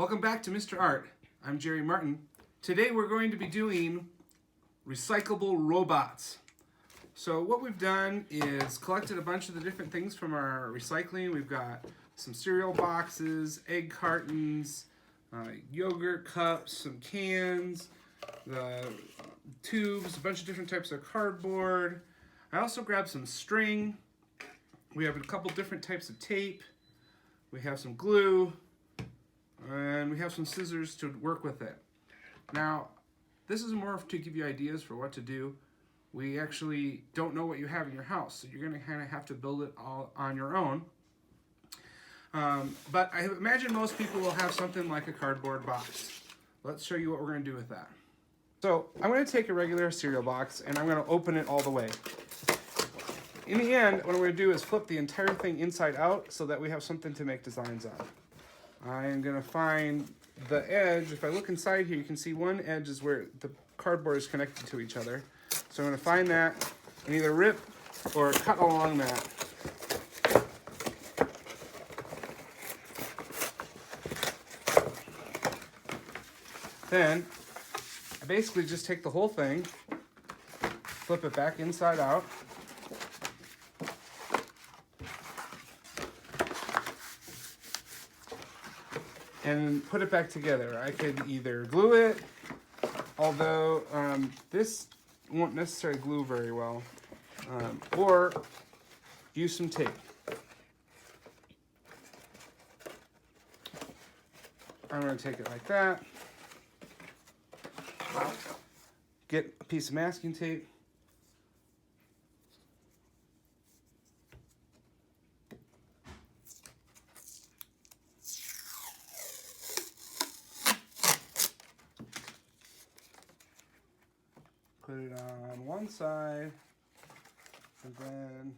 Welcome back to Mr. Art. I'm Jerry Martin. Today we're going to be doing recyclable robots. So what we've done is collected a bunch of the different things from our recycling. We've got some cereal boxes, egg cartons, yogurt cups, some cans, the tubes, a bunch of different types of cardboard. I also grabbed some string. We have a couple different types of tape. We have some glue. And we have some scissors to work with it. Now, this is more to give you ideas for what to do. We actually don't know what you have in your house, so you're going to kind of have to build it all on your own. But I imagine most people will have something like a cardboard box. Let's show you what we're going to do with that. So I'm going to take a regular cereal box and I'm going to open it all the way. In the end, what I'm going to do is flip the entire thing inside out so that we have something to make designs on. I'm going to find the edge. If I look inside here, you can see one edge is where the cardboard is connected to each other. So I'm going to find that and either rip or cut along that. Then I basically just take the whole thing, flip it back inside out. And put it back together. I could either glue it, although this won't necessarily glue very well, or use some tape. I'm going to take it like that, get a piece of masking tape, put it on one side, and then,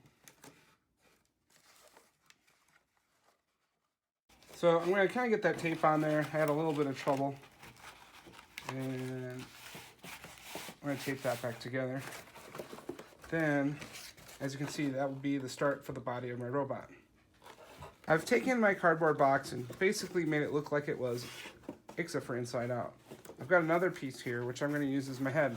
so I'm going to kind of get that tape on there. I had a little bit of trouble, and I'm going to tape that back together. Then, as you can see, that will be the start for the body of my robot. I've taken my cardboard box and basically made it look like it was, except for inside out. I've got another piece here, which I'm going to use as my head.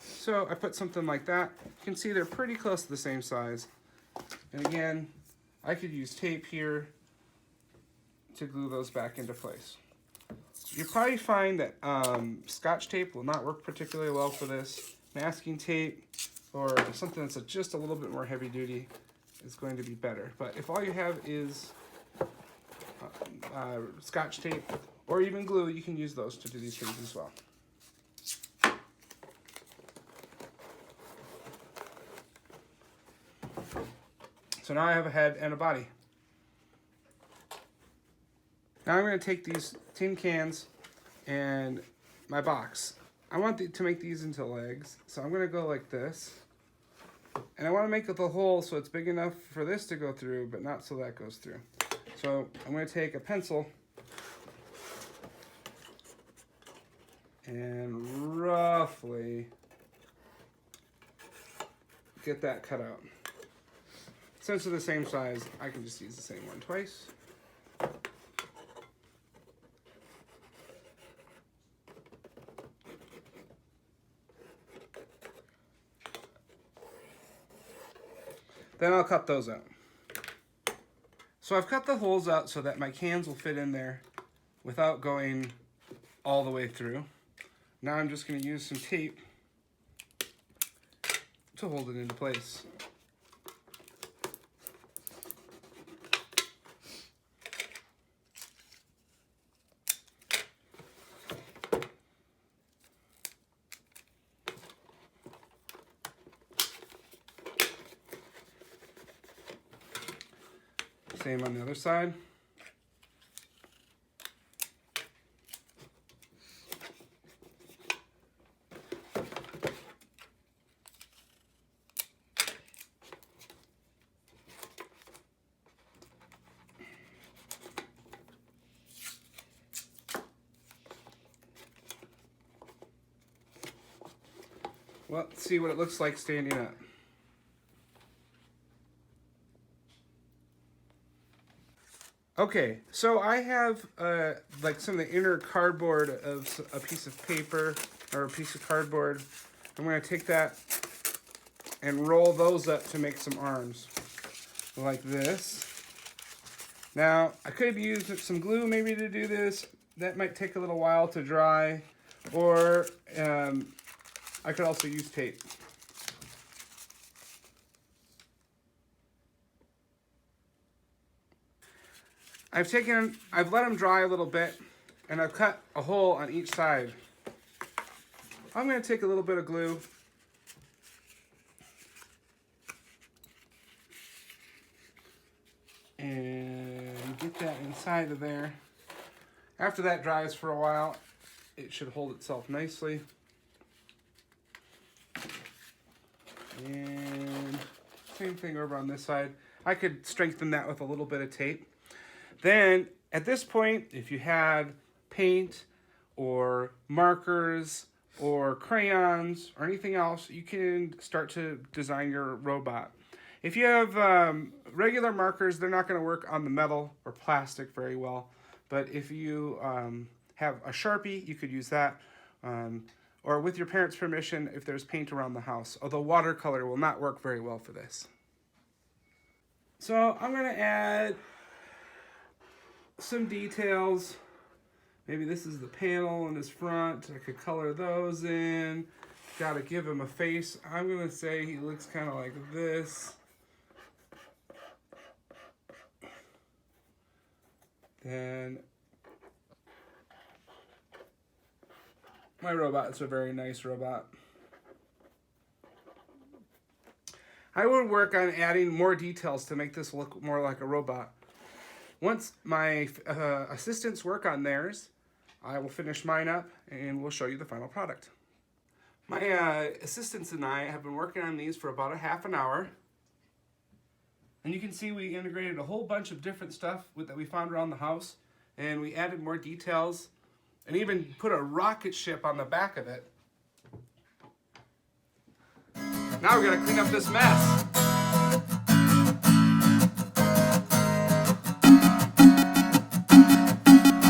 So I put something like that. You can see they're pretty close to the same size. And again, I could use tape here to glue those back into place. You'll probably find that Scotch tape will not work particularly well for this. Masking tape or something that's just a little bit more heavy duty is going to be better. But if all you have is Scotch tape or even glue, you can use those to do these things as well. So now I have a head and a body. Now I'm going to take these tin cans and my box. I want to make these into legs, so I'm going to go like this. And I want to make the hole so it's big enough for this to go through, but not so that goes through. So I'm going to take a pencil and roughly get that cut out. Since they're the same size, I can just use the same one twice. Then I'll cut those out. So I've cut the holes out so that my cans will fit in there without going all the way through. Now I'm just going to use some tape to hold it into place. Same on the other side. Well, let's see what it looks like standing up. Okay, so I have like some of the inner cardboard of a piece of paper or a piece of cardboard. I'm going to take that and roll those up to make some arms like this. Now, I could have used some glue maybe to do this. That might take a little while to dry, or I could also use tape. I've let them dry a little bit, and I've cut a hole on each side. I'm going to take a little bit of glue and get that inside of there. After that dries for a while, it should hold itself nicely. And same thing over on this side. I could strengthen that with a little bit of tape. Then, at this point, if you had paint or markers or crayons or anything else, you can start to design your robot. If you have regular markers, they're not going to work on the metal or plastic very well. But if you have a Sharpie, you could use that. Or with your parents' permission, if there's paint around the house. Although watercolor will not work very well for this. So I'm going to add some details. Maybe this is the panel in his front. I could color those in. Got to give him a face. I'm going to say he looks kind of like this. Then my robot is a very nice robot. I would work on adding more details to make this look more like a robot. Once my assistants work on theirs, I will finish mine up and we'll show you the final product. My assistants and I have been working on these for about a half an hour. And you can see we integrated a whole bunch of different stuff that we found around the house. And we added more details and even put a rocket ship on the back of it. Now we're gonna clean up this mess.